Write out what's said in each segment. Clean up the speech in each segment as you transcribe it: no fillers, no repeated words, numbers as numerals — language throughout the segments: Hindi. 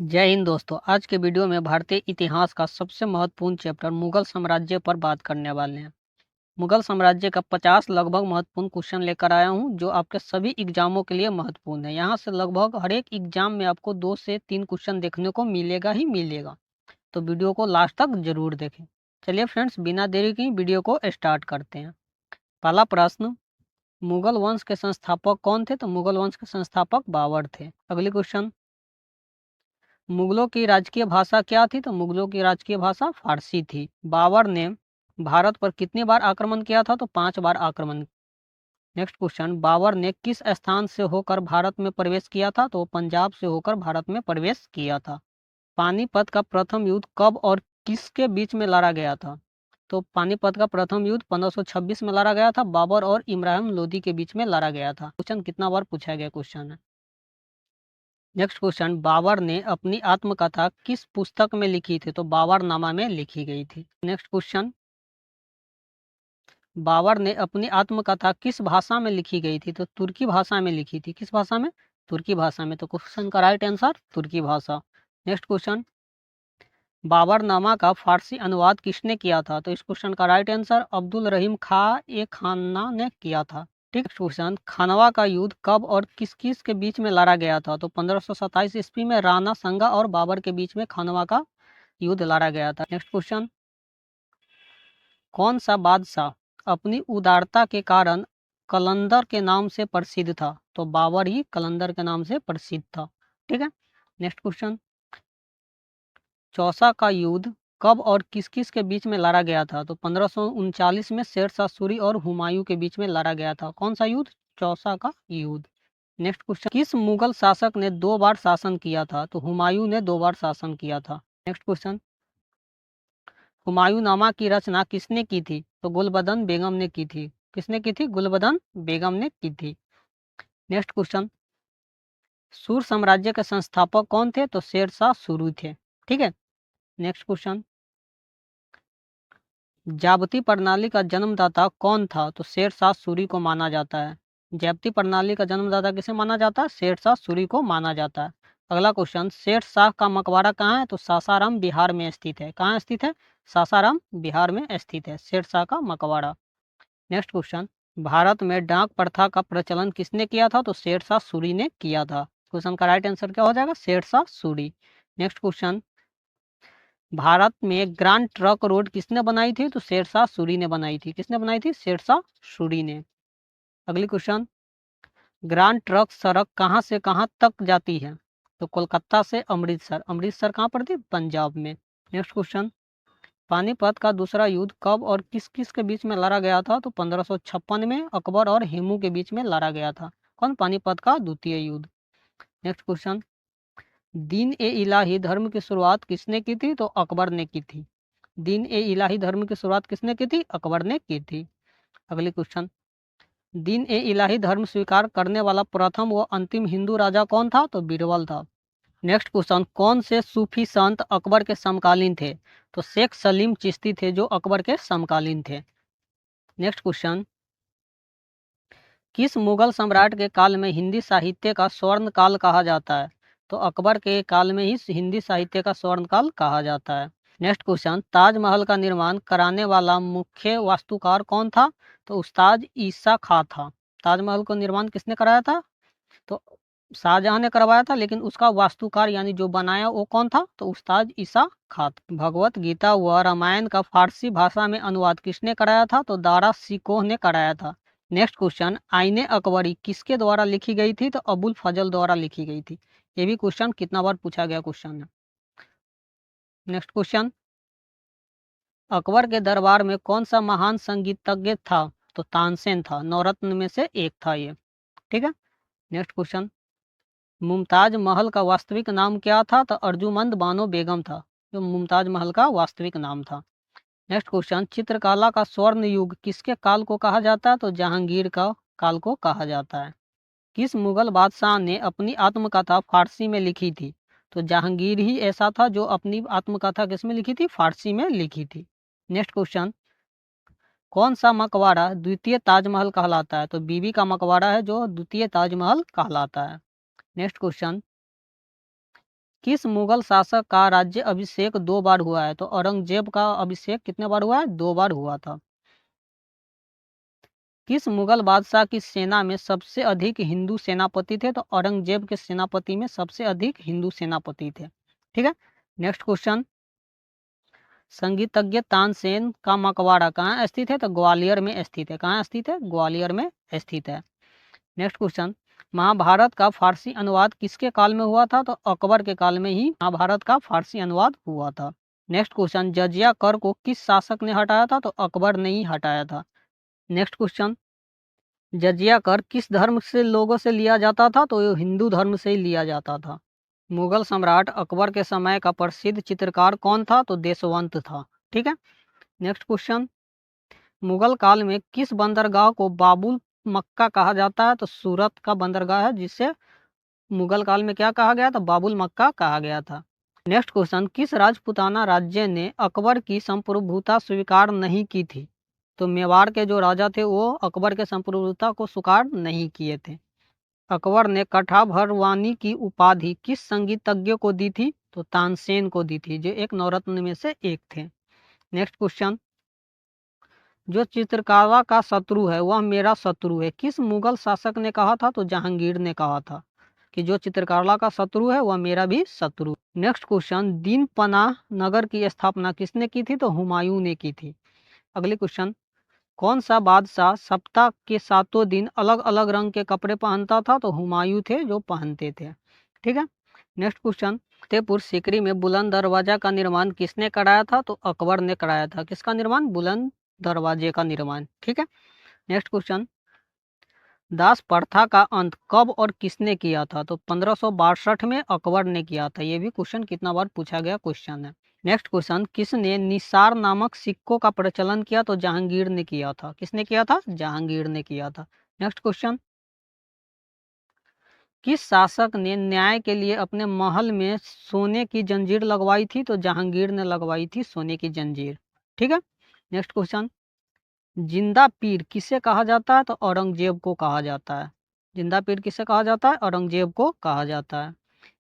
जय हिंद दोस्तों। आज के वीडियो में भारतीय इतिहास का सबसे महत्वपूर्ण चैप्टर मुगल साम्राज्य पर बात करने वाले हैं। मुगल साम्राज्य का 50 लगभग महत्वपूर्ण क्वेश्चन लेकर आया हूं जो आपके सभी एग्जामों के लिए महत्वपूर्ण है। यहां से लगभग हर एक एग्जाम में आपको 2 से 3 क्वेश्चन देखने को मिलेगा ही मिलेगा, तो वीडियो को लास्ट तक जरूर देखें। चलिए फ्रेंड्स, बिना देरी की वीडियो को स्टार्ट करते हैं। पहला प्रश्न, मुगल वंश के संस्थापक कौन थे? तो मुगल वंश के संस्थापक बाबर थे। अगली क्वेश्चन, मुगलों की राजकीय भाषा क्या थी? तो मुगलों की राजकीय भाषा फारसी थी। बाबर ने भारत पर कितनी बार आक्रमण किया था? तो 5 बार आक्रमण। नेक्स्ट क्वेश्चन, बाबर ने किस स्थान से होकर भारत में प्रवेश किया था? तो पंजाब से होकर भारत में प्रवेश किया था। पानीपत का प्रथम युद्ध कब और किसके बीच में लड़ा गया था? तो पानीपत का प्रथम युद्ध 1526 में लड़ा गया था। बाबर और इब्राहिम लोदी के बीच में लड़ा गया था। क्वेश्चन कितना बार पूछा गया क्वेश्चन है। नेक्स्ट क्वेश्चन, बाबर ने अपनी आत्मकथा किस पुस्तक में लिखी थी? तो बाबरनामा में लिखी गई थी। नेक्स्ट क्वेश्चन, बाबर ने अपनी आत्मकथा किस भाषा में लिखी गई थी? तो तुर्की भाषा में लिखी थी। किस भाषा में? तुर्की भाषा में। तो क्वेश्चन का राइट आंसर तुर्की भाषा। नेक्स्ट क्वेश्चन, बाबरनामा का फारसी अनुवाद किसने किया था? तो इस क्वेश्चन का राइट आंसर अब्दुल रहीम खां ए खाना ने किया था। ठीक। क्वेश्चन, खानवा का युद्ध कब और किस किस के बीच में लड़ा गया था? तो 1527 ईस्वी में राणा संगा और बाबर के बीच में खानवा का युद्ध लड़ा गया था। नेक्स्ट क्वेश्चन, कौन सा बादशाह अपनी उदारता के कारण कलंदर के नाम से प्रसिद्ध था? तो बाबर ही कलंदर के नाम से प्रसिद्ध था। ठीक है। नेक्स्ट क्वेश्चन, चौसा का युद्ध कब और किस किस के बीच में लड़ा गया था? तो 1539 में शेरशाह सूरी और हुमायूं के बीच में लड़ा गया था। कौन सा युद्ध? चौसा का युद्ध। नेक्स्ट क्वेश्चन, किस मुगल शासक ने 2 बार शासन किया था? तो हुमायूं ने 2 बार शासन किया था। नेक्स्ट क्वेश्चन, हुमायूं नामा की रचना किसने की थी? तो गुलबदन बेगम ने की थी। किसने की थी? गुलबदन बेगम ने की थी। नेक्स्ट क्वेश्चन, सूर साम्राज्य के संस्थापक कौन थे? तो शेरशाह सूरी थे। ठीक है। नेक्स्ट क्वेश्चन, जाबती प्रणाली का जन्मदाता कौन था? तो शेरशाह सूरी को माना जाता है। जाबती प्रणाली का जन्मदाता किसे माना जाता है? शेरशाह सूरी को माना जाता है। अगला क्वेश्चन, शेरशाह का मकबरा कहाँ है? तो सासाराम बिहार में स्थित है। कहाँ स्थित है? सासाराम बिहार में स्थित है शेरशाह का मकबरा। नेक्स्ट क्वेश्चन, भारत में डाक प्रथा का प्रचलन किसने किया था? तो शेरशाह सूरी ने किया था। क्वेश्चन का राइट आंसर क्या हो जाएगा? शेरशाह सूरी। नेक्स्ट क्वेश्चन, भारत में ग्रांड ट्रंक रोड किसने बनाई थी? तो शेरशाह सूरी ने बनाई थी। किसने बनाई थी? शेरशाह सूरी ने। अगली क्वेश्चन, ग्रांड ट्रंक सड़क कहाँ से कहाँ तक जाती है? तो कोलकाता से अमृतसर। अमृतसर कहाँ पर थी? पंजाब में। नेक्स्ट क्वेश्चन, पानीपत का दूसरा युद्ध कब और किस किस के बीच में लड़ा गया था? तो 1556 में अकबर और हेमू के बीच में लड़ा गया था। कौन? पानीपत का द्वितीय युद्ध। नेक्स्ट क्वेश्चन, दीन ए इलाही धर्म की शुरुआत किसने की थी? तो अकबर ने की थी। दीन ए इलाही धर्म की शुरुआत किसने की थी? अकबर ने की थी। अगली क्वेश्चन, दीन ए इलाही धर्म स्वीकार करने वाला प्रथम व अंतिम हिंदू राजा कौन था? तो बीरबल था। नेक्स्ट क्वेश्चन, कौन से सूफी संत अकबर के समकालीन थे? तो शेख सलीम चिश्ती थे जो अकबर के समकालीन थे। नेक्स्ट क्वेश्चन, किस मुगल सम्राट के काल में हिंदी साहित्य का स्वर्ण काल कहा जाता है? तो अकबर के काल में ही हिंदी साहित्य का स्वर्ण काल कहा जाता है। नेक्स्ट क्वेश्चन, ताजमहल का निर्माण कराने वाला मुख्य वास्तुकार कौन था? तो उस्ताद ईसा खां था। ताजमहल को निर्माण किसने कराया था? तो शाहजहां ने करवाया था, लेकिन उसका वास्तुकार यानी जो बनाया वो कौन था? तो उस्ताद ईसा खां। भगवत गीता व रामायण का फारसी भाषा में अनुवाद किसने कराया था? तो दारा सिकोह ने कराया था। नेक्स्ट क्वेश्चन, आईने अकबरी किसके द्वारा लिखी गई थी? तो अबुल फजल द्वारा लिखी गई थी। ये भी क्वेश्चन कितना बार पूछा गया क्वेश्चन है। नेक्स्ट क्वेश्चन, अकबर के दरबार में कौन सा महान संगीतज्ञ था? तो तानसेन था। नवरत्न में से एक था ये। ठीक है। नेक्स्ट क्वेश्चन, मुमताज महल का वास्तविक नाम क्या था? तो अर्जुमंद बानो बेगम था जो मुमताज महल का वास्तविक नाम था। नेक्स्ट क्वेश्चन, चित्रकला का स्वर्ण युग किसके काल को कहा जाता है? तो जहांगीर का काल को कहा जाता है। किस मुगल बादशाह ने अपनी आत्मकथा फारसी में लिखी थी? तो जहांगीर ही ऐसा था जो अपनी आत्मकथा किसमें लिखी थी? फारसी में लिखी थी। नेक्स्ट क्वेश्चन, कौन सा मकबरा द्वितीय ताजमहल कहलाता है? तो बीबी का मकबरा है जो द्वितीय ताजमहल कहलाता है। नेक्स्ट क्वेश्चन, किस मुगल शासक का राज्य अभिषेक 2 बार हुआ है? तो औरंगजेब का अभिषेक कितने बार हुआ है? 2 बार हुआ था। किस मुगल बादशाह की सेना में सबसे अधिक हिंदू सेनापति थे? तो औरंगजेब के सेनापति में सबसे अधिक हिंदू सेनापति थे। ठीक है। नेक्स्ट क्वेश्चन, संगीतज्ञ तानसेन का मकबरा कहाँ स्थित है? तो ग्वालियर में स्थित है। कहाँ स्थित है? ग्वालियर में स्थित है। नेक्स्ट क्वेश्चन, महाभारत का फारसी अनुवाद किसके काल में हुआ था? तो अकबर के काल में ही महाभारत का फारसी अनुवाद हुआ था। नेक्स्ट क्वेश्चन, जजिया कर को किस शासक ने हटाया था? तो अकबर ने ही हटाया था। नेक्स्ट क्वेश्चन, जजिया कर किस धर्म से लोगों से लिया जाता था? तो ये हिंदू धर्म से ही लिया जाता था। मुगल सम्राट अकबर के समय का प्रसिद्ध चित्रकार कौन था? तो देशवंत था। ठीक है। नेक्स्ट क्वेश्चन, मुगल काल में किस बंदरगाह को बाबुल मक्का कहा जाता है? तो सूरत का बंदरगाह है जिसे मुगल काल में क्या कहा गया था? बाबुल मक्का कहा गया था। नेक्स्ट क्वेश्चन, किस राजपूताना राज्य ने अकबर की संप्रभुता स्वीकार नहीं की थी? तो मेवाड़ के जो राजा थे वो अकबर के संप्रभुता को स्वीकार नहीं किए थे। अकबर ने कठाभरवानी की उपाधि किस संगीतज्ञ को दी थी? तो तानसेन को दी थी, जो एक नवरत्न में से एक थे। नेक्स्ट क्वेश्चन, जो चित्रकला का शत्रु है वह मेरा शत्रु है, किस मुगल शासक ने कहा था? तो जहांगीर ने कहा था कि जो चित्रकला का शत्रु है वह मेरा भी शत्रु। नेक्स्ट क्वेश्चन, दीन पनाह नगर की स्थापना किसने की थी? तो हुमायूं ने की थी। अगले क्वेश्चन, कौन सा बादशाह सप्ताह के 7 दिन अलग अलग रंग के कपड़े पहनता था? तो हुमायूं थे जो पहनते थे। ठीक है। नेक्स्ट क्वेश्चन, फतेहपुर सीकरी में बुलंद दरवाजा का निर्माण किसने कराया था? तो अकबर ने कराया था। किसका निर्माण? बुलंद दरवाजे का निर्माण। ठीक है। नेक्स्ट क्वेश्चन, दास प्रथा का अंत कब और किसने किया था? तो 1562 में अकबर ने किया था। ये भी क्वेश्चन कितना बार पूछा गया क्वेश्चन है। नेक्स्ट क्वेश्चन, किसने निसार नामक सिक्कों का प्रचलन किया? तो जहांगीर ने किया था। किसने किया था? जहांगीर ने किया था। नेक्स्ट क्वेश्चन, किस शासक ने न्याय के लिए अपने महल में सोने की जंजीर लगवाई थी? तो जहांगीर ने लगवाई थी सोने की जंजीर। ठीक है। नेक्स्ट क्वेश्चन, जिंदा पीर किसे कहा जाता है? तो औरंगजेब को कहा जाता है। जिंदा पीर किसे कहा जाता है? औरंगजेब को कहा जाता है।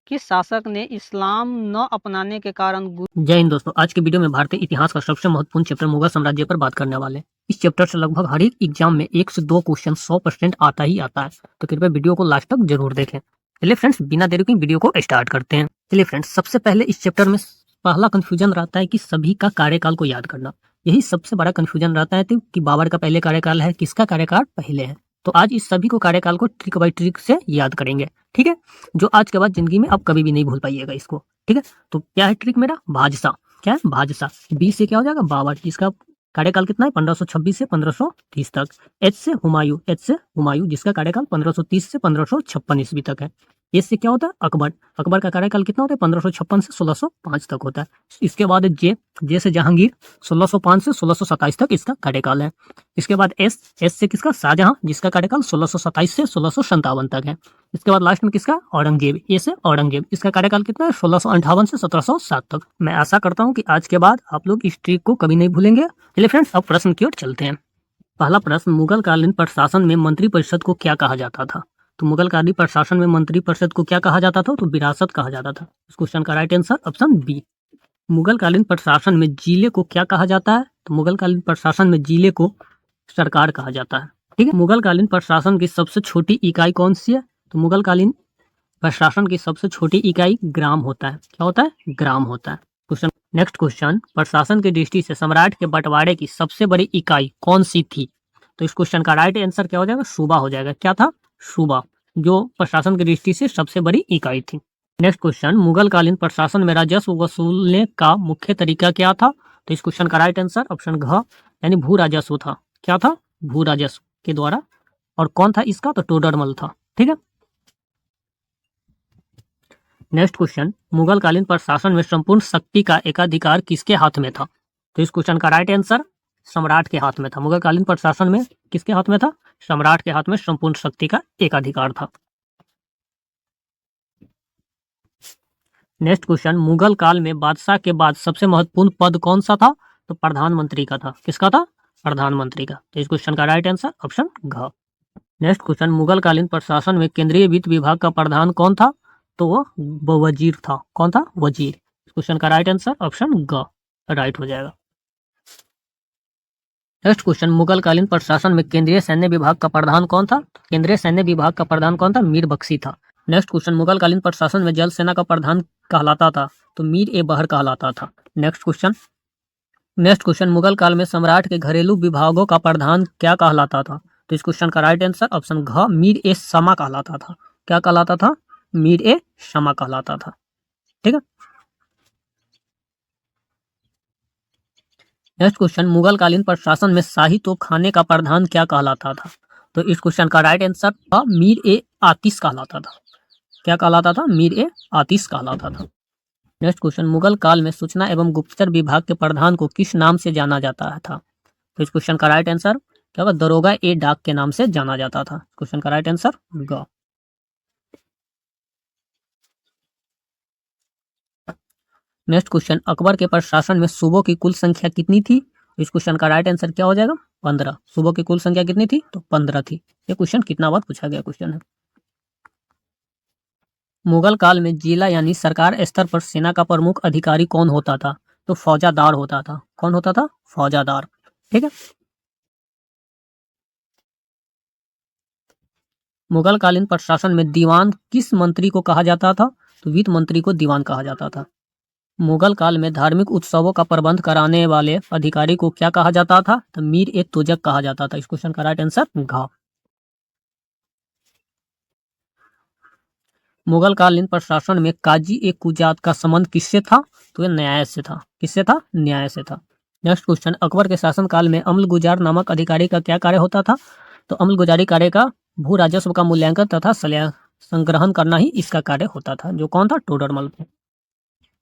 किस शासक ने इस्लाम न अपनाने के कारण जय हिंद दोस्तों, आज के वीडियो में भारतीय इतिहास का सबसे महत्वपूर्ण चैप्टर मुगल साम्राज्य पर बात करने वाले। इस चैप्टर से लगभग हर एक एग्जाम में 1 से 2 क्वेश्चन 100% आता ही आता है, तो कृपया वीडियो को लास्ट तक जरूर देखें। चलिए फ्रेंड्स, बिना देरी के वीडियो को स्टार्ट करते हैं। चलिए फ्रेंड्स, सबसे पहले इस चैप्टर में पहला कंफ्यूजन रहता है कि सभी का कार्यकाल को याद करना। यही सबसे बड़ा कंफ्यूजन रहता है कि बाबर का पहले कार्यकाल है, किसका कार्यकाल पहले है। तो आज इस सभी को कार्यकाल को ट्रिक बाय ट्रिक से याद करेंगे। ठीक है, जो आज के बाद जिंदगी में आप कभी भी नहीं भूल पाइएगा इसको। ठीक है, तो क्या है ट्रिक मेरा? भाजसा। क्या है? भाजसा। बी से क्या हो जाएगा? बाबर, जिसका कार्यकाल कितना है? 1526 से 1530 तक। एच से हुमायूं, एच से हुमायूं जिसका कार्यकाल 1530 से 1556 ईस्वी तक है। एस से क्या होता है? अकबर। अकबर का कार्यकाल कितना होता है? 1556 से 1605 तक होता है। इसके बाद जे, जे से जहांगीर, 1605 से 1627 तक इसका कार्यकाल है। इसके बाद एस, एस से किसका? शाहजहां, जिसका कार्यकाल 1627 से 1657 तक है। इसके बाद लास्ट में किसका? औरंगजेब। ए से औरंगजेब, इसका कार्यकाल कितना है? 1658 से 1707 तक। मैं आशा करता हूँ कि आज के बाद आप लोग इस ट्रिक को कभी नहीं भूलेंगे। चलिए फ्रेंड्स, अब प्रश्न की ओर चलते हैं। पहला प्रश्न, मुगल कालीन प्रशासन में मंत्रिपरिषद को क्या कहा जाता था? तो मुगल कालीन प्रशासन में मंत्रिपरिषद को क्या कहा जाता था? तो विरासत कहा जाता था। इस क्वेश्चन का right answer option B. Mughal कालीन प्रशासन में जिले को क्या कहा जाता है? तो मुगल कालीन प्रशासन में जिले को सरकार कहा जाता है। ठीक है। मुगल कालीन प्रशासन की सबसे छोटी इकाई कौन सी है? तो मुगल कालीन प्रशासन की सबसे छोटी इकाई ग्राम होता है। क्या होता है? ग्राम होता है। क्वेश्चन, नेक्स्ट क्वेश्चन, प्रशासन की दृष्टि से सम्राट के बंटवारे की सबसे बड़ी इकाई कौन सी थी? तो इस क्वेश्चन का राइट आंसर क्या हो जाएगा? सूबा हो जाएगा। क्या था? सूबा, जो प्रशासन की दृष्टि से सबसे बड़ी इकाई थी। नेक्स्ट क्वेश्चन, मुगल कालीन प्रशासन में राजस्व वसूलने का मुख्य तरीका क्या था? तो इस क्वेश्चन का राइट आंसर ऑप्शन घ, यानी भू राजस्व था। क्या था? भू राजस्व के द्वारा। और कौन था इसका? तो टोडरमल था। ठीक है। नेक्स्ट क्वेश्चन, मुगल कालीन प्रशासन में संपूर्ण शक्ति का एकाधिकार किसके हाथ में था? तो इस क्वेश्चन का राइट आंसर सम्राट के हाथ में था। मुगल कालीन प्रशासन में किसके हाथ में था? सम्राट के हाथ में संपूर्ण शक्ति का एकाधिकार था। नेक्स्ट क्वेश्चन, मुगल काल में बादशाह के बाद सबसे महत्वपूर्ण पद कौन सा था? तो प्रधानमंत्री का था। किसका था? प्रधानमंत्री का। तो इस क्वेश्चन का राइट आंसर ऑप्शन घ। नेक्स्ट क्वेश्चन, मुगल कालीन प्रशासन में केंद्रीय वित्त विभाग का प्रधान कौन था? तो वो वजीर था। कौन था? वजीर। क्वेश्चन का राइट आंसर ऑप्शन ग राइट हो जाएगा। नेक्स्ट क्वेश्चन, मुगल कालीन प्रशासन में केंद्रीय सैन्य विभाग का प्रधान कौन था? केंद्रीय सैन्य विभाग का प्रधान कौन था? मीर बख्शी था। नेक्स्ट क्वेश्चन, मुगल कालीन प्रशासन में जल सेना का प्रधान कहलाता था तो मीर ए बहर कहलाता था। नेक्स्ट क्वेश्चन, मुगल काल में सम्राट के घरेलू विभागों का प्रधान क्या कहलाता था? तो इस क्वेश्चन का राइट आंसर ऑप्शन घ मीर ए शमा कहलाता था। क्या कहलाता था? मीर ए शमा कहलाता था। ठीक है। नेक्स्ट क्वेश्चन, मुगल कालीन प्रशासन में शाही तोपखाने का प्रधान क्या कहलाता था? तो इस क्वेश्चन का राइट आंसर था मीर ए आतिश कहलाता था। क्या कहलाता था? मीर ए आतिश कहलाता था। नेक्स्ट क्वेश्चन, मुगल काल में सूचना एवं गुप्तचर विभाग के प्रधान को किस नाम से जाना जाता था? तो इस क्वेश्चन का राइट आंसर क्या होगा? दरोगा ए डाक के नाम से जाना जाता था। क्वेश्चन का राइट आंसर ग। नेक्स्ट क्वेश्चन, अकबर के प्रशासन में सूबों की कुल संख्या कितनी थी? इस क्वेश्चन का राइट आंसर क्या हो जाएगा? 15। सूबों की कुल संख्या कितनी थी? तो 15 थी। ये क्वेश्चन कितना बार पूछा गया क्वेश्चन है। मुगल काल में जिला यानी सरकार स्तर पर सेना का प्रमुख अधिकारी कौन होता था? तो फौजादार होता था। कौन होता था? फौजादार। ठीक है। मुगल कालीन प्रशासन में दीवान किस मंत्री को कहा जाता था? तो वित्त मंत्री को दीवान कहा जाता था। मुगल काल में धार्मिक उत्सवों का प्रबंध कराने वाले अधिकारी को क्या कहा जाता था? तो मीर ए तुजक कहा जाता था। इस क्वेश्चन का राइट आंसर घ। मुगल कालीन प्रशासन में काजी ए कुजात का संबंध किससे था? तो ये न्याय से था। किससे था? न्याय से था। नेक्स्ट क्वेश्चन, अकबर के शासनकाल में अम्ल गुजार नामक अधिकारी का क्या कार्य होता था? तो अम्ल गुजारी कार्य का भू राजस्व का मूल्यांकन तथा संग्रहण करना ही इसका कार्य होता था। जो कौन था? टोडरमल।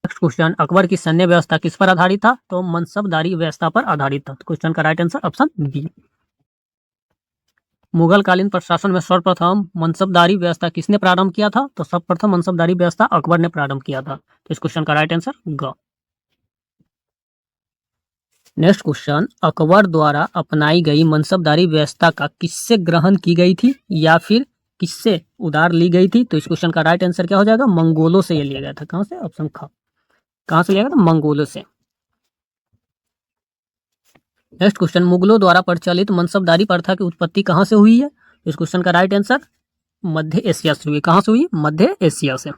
नेक्स्ट क्वेश्चन, अकबर की सैन्य व्यवस्था किस पर आधारित था? तो मनसबदारी व्यवस्था पर आधारित था। क्वेश्चन का right answer option B. Mughal कालीन प्रशासन में सर्वप्रथम मनसबदारी व्यवस्था किसने प्रारंभ किया था? तो सर्वप्रथम मनसबदारी व्यवस्था अकबर ने प्रारंभ किया था। तो इस क्वेश्चन का राइट आंसर ग। नेक्स्ट क्वेश्चन, अकबर द्वारा अपनाई गई मनसबदारी व्यवस्था का किससे ग्रहण की गई थी या फिर किससे उधार ली गई थी? तो इस क्वेश्चन का राइट आंसर क्या हो जाएगा? मंगोलों से ये लिया गया था। कहां से? ऑप्शन ख। कहां से लिया गया था? मंगोलों से। नेक्स्ट क्वेश्चन, मुगलों द्वारा प्रचलित मनसबदारी प्रथा की उत्पत्ति कहां से हुई है? इस क्वेश्चन का राइट आंसर मध्य एशिया से हुई। कहां से हुई? मध्य एशिया से।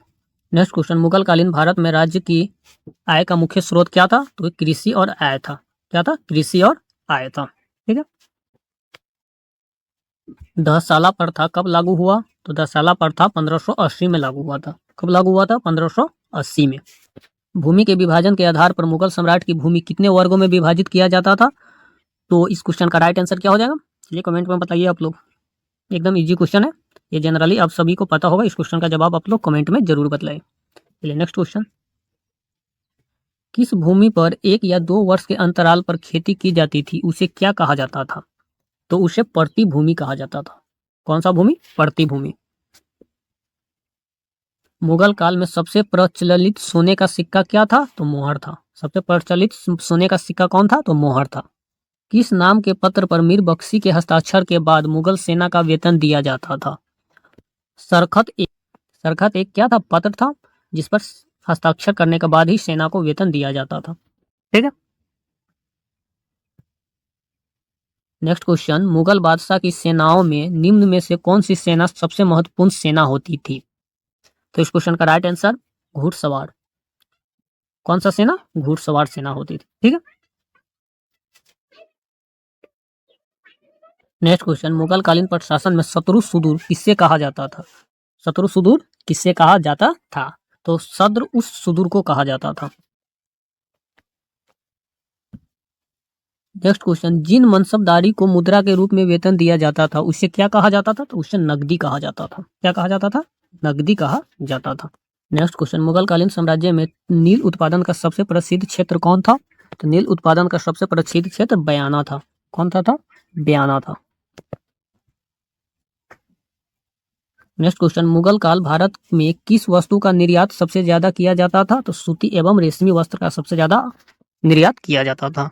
नेक्स्ट क्वेश्चन, मुगल कालीन भारत में राज्य की आय का मुख्य स्रोत क्या था? तो कृषि और आय था। क्या था? कृषि और आय था। ठीक है। दससाला प्रथा कब लागू हुआ? तो दससाला प्रथा 1580 में लागू हुआ था। कब लागू हुआ था? 1580 में। भूमि के विभाजन के आधार पर मुगल सम्राट की भूमि कितने वर्गों में विभाजित किया जाता था? तो इस क्वेश्चन का राइट आंसर क्या हो जाएगा? चलिए कमेंट में बताइए आप लोग। एकदम इजी क्वेश्चन है, ये जनरली आप सभी को पता होगा। इस क्वेश्चन का जवाब आप लोग कमेंट में जरूर बताएं। चलिए नेक्स्ट क्वेश्चन, किस भूमि पर 1 या 2 वर्ष के अंतराल पर खेती की जाती थी उसे क्या कहा जाता था? तो उसे पड़ती भूमि कहा जाता था। कौन सा भूमि? पड़ती भूमि। मुगल काल में सबसे प्रचलित सोने का सिक्का क्या था? तो मोहर था। सबसे प्रचलित सोने का सिक्का कौन था? तो मोहर था। किस नाम के पत्र पर मीर बख्शी के हस्ताक्षर के बाद मुगल सेना का वेतन दिया जाता था? सरखत एक क्या था? पत्र था जिस पर हस्ताक्षर करने के बाद ही सेना को वेतन दिया जाता था। ठीक है। नेक्स्ट क्वेश्चन, मुगल बादशाह की सेनाओं में निम्न में से कौन सी सेना सबसे महत्वपूर्ण सेना होती थी? तो इस क्वेश्चन का राइट आंसर घुड़सवार। कौन सा सेना? घुड़सवार सेना होती थी। ठीक है। नेक्स्ट क्वेश्चन, मुगल कालीन प्रशासन में शत्रु सुदूर किससे कहा जाता था? शत्रु सुदूर किससे कहा जाता था? तो सद्र उस सुदूर को कहा जाता था। नेक्स्ट क्वेश्चन, जिन मनसबदारी को मुद्रा के रूप में वेतन दिया जाता था उसे क्या कहा जाता था? तो उसे नकदी कहा जाता था। क्या कहा जाता था? नकदी कहा जाता था। नेक्स्ट क्वेश्चन, मुगल कालीन साम्राज्य में नील उत्पादन का सबसे प्रसिद्ध क्षेत्र कौन था? तो नील उत्पादन का सबसे प्रसिद्ध क्षेत्र बयाना था। कौन सा था? बयाना था। नेक्स्ट क्वेश्चन, मुगल काल भारत में किस वस्तु का निर्यात सबसे ज्यादा किया जाता था? तो सूती एवं रेशमी वस्त्र का सबसे ज्यादा निर्यात किया जाता था।